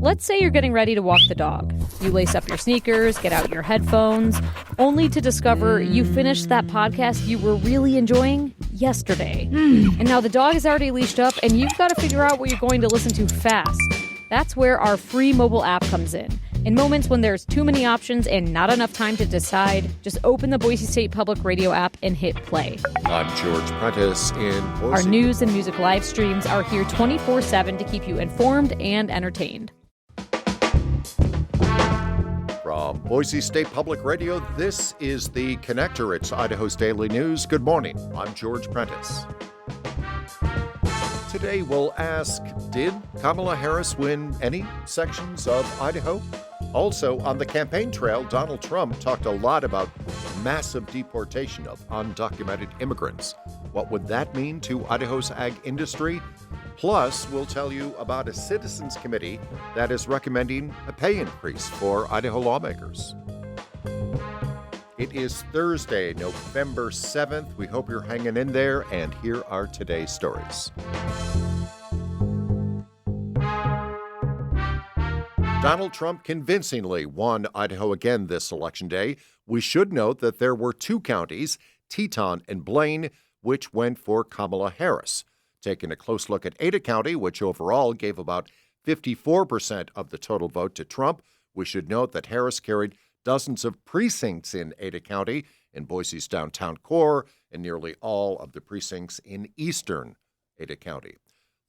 Let's say you're getting ready to walk the dog. You lace up your sneakers, get out your headphones, only to discover you finished that podcast you were really enjoying yesterday. And now the dog is already leashed up and you've got to figure out what you're going to listen to fast. That's where our free mobile app comes in. In moments when there's too many options and not enough time to decide, just open the Boise State Public Radio app and hit play. I'm George Prentice in Boise. Our news and music live streams are here 24/7 to keep you informed and entertained. From Boise State Public Radio, this is The Connector. It's Idaho's Daily News. Good morning. I'm George Prentice. Today we'll ask, did Kamala Harris win any sections of Idaho? Also, on the campaign trail, Donald Trump talked a lot about massive deportation of undocumented immigrants. What would that mean to Idaho's ag industry? Plus, we'll tell you about a citizens committee that is recommending a pay increase for Idaho lawmakers. It is Thursday, November 7th. We hope you're hanging in there, and here are today's stories. Donald Trump convincingly won Idaho again this election day. We should note that there were two counties, Teton and Blaine, which went for Kamala Harris. Taking a close look at Ada County, which overall gave about 54% of the total vote to Trump, we should note that Harris carried dozens of precincts in Ada County, in Boise's downtown core, and nearly all of the precincts in eastern Ada County.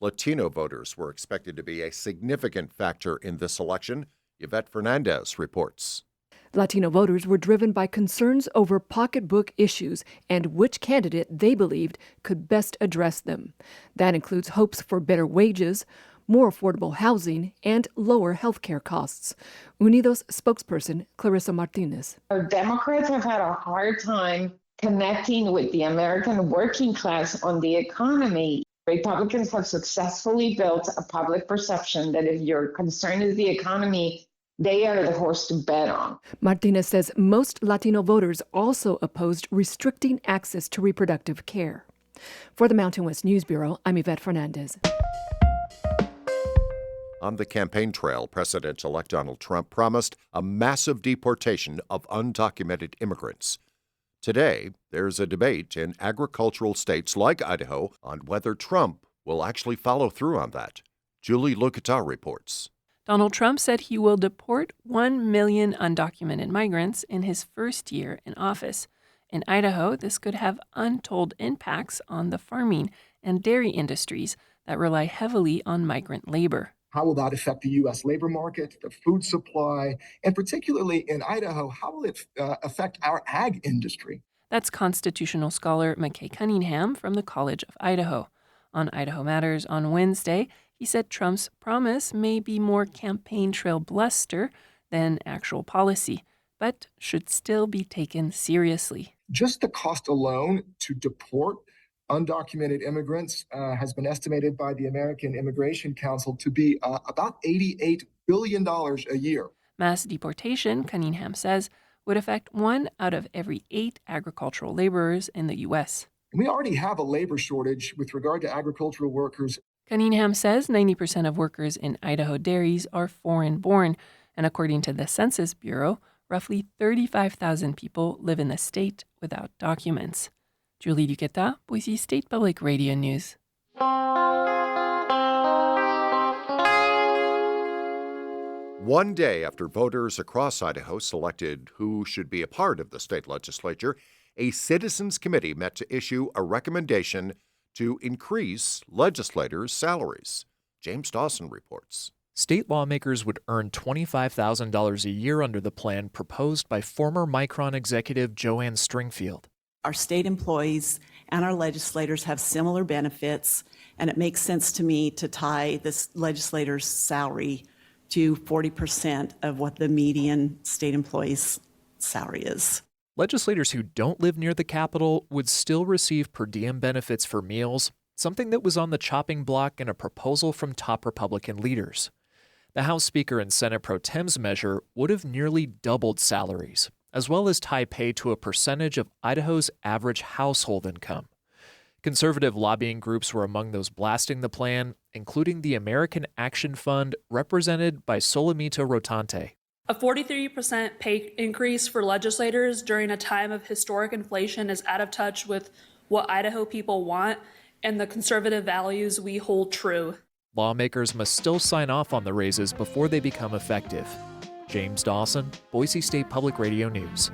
Latino voters were expected to be a significant factor in this election. Yvette Fernandez reports. Latino voters were driven by concerns over pocketbook issues and which candidate they believed could best address them. That includes hopes for better wages, more affordable housing, and lower health care costs. Unidos spokesperson Clarissa Martinez. Democrats have had a hard time connecting with the American working class on the economy. Republicans have successfully built a public perception that if your concern is the economy, they are the horse to bet on. Martinez says most Latino voters also opposed restricting access to reproductive care. For the Mountain West News Bureau, I'm Yvette Fernandez. On the campaign trail, President-elect Donald Trump promised a massive deportation of undocumented immigrants. Today, there's a debate in agricultural states like Idaho on whether Trump will actually follow through on that. Julie Lucata reports. Donald Trump said he will deport 1 million undocumented migrants in his first year in office. In Idaho, this could have untold impacts on the farming and dairy industries that rely heavily on migrant labor. How will that affect the U.S. labor market, the food supply, and particularly in Idaho, how will it affect our ag industry? That's constitutional scholar McKay Cunningham from the College of Idaho. On Idaho Matters on Wednesday, he said Trump's promise may be more campaign trail bluster than actual policy, but should still be taken seriously. Just the cost alone to deport undocumented immigrants has been estimated by the American Immigration Council to be about $88 billion a year. Mass deportation, Cunningham says, would affect 1 out of every 8 agricultural laborers in the U.S. We already have a labor shortage with regard to agricultural workers. Cunningham says 90% of workers in Idaho dairies are foreign-born, and according to the Census Bureau, roughly 35,000 people live in the state without documents. Julie Duqueta, Boise State Public Radio News. One day after voters across Idaho selected who should be a part of the state legislature, a citizens committee met to issue a recommendation to increase legislators' salaries. James Dawson reports. State lawmakers would earn $25,000 a year under the plan proposed by former Micron executive Joanne Stringfield. Our state employees and our legislators have similar benefits, and it makes sense to me to tie this legislator's salary to 40% of what the median state employee's salary is. Legislators who don't live near the Capitol would still receive per diem benefits for meals, something that was on the chopping block in a proposal from top Republican leaders. The House Speaker and Senate Pro Tem's measure would have nearly doubled salaries, as well as tie pay to a percentage of Idaho's average household income. Conservative lobbying groups were among those blasting the plan, including the American Action Fund, represented by Solimito Rotante. A 43% pay increase for legislators during a time of historic inflation is out of touch with what Idaho people want and the conservative values we hold true. Lawmakers must still sign off on the raises before they become effective. James Dawson, Boise State Public Radio News.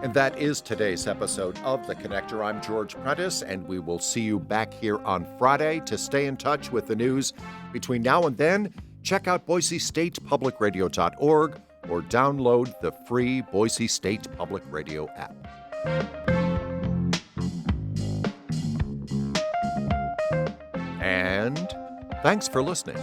And that is today's episode of The Connector. I'm George Prentice, and we will see you back here on Friday. To stay in touch with the news between now and then, check out BoiseStatePublicRadio.org or download the free Boise State Public Radio app. And thanks for listening.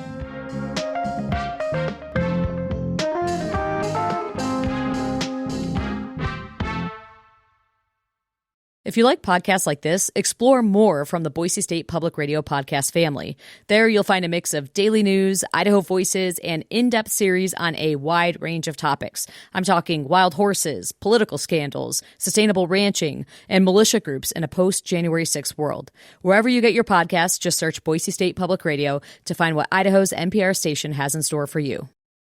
If you like podcasts like this, explore more from the Boise State Public Radio podcast family. There you'll find a mix of daily news, Idaho Voices, and in-depth series on a wide range of topics. I'm talking wild horses, political scandals, sustainable ranching, and militia groups in a post-January 6th world. Wherever you get your podcasts, just search Boise State Public Radio to find what Idaho's NPR station has in store for you.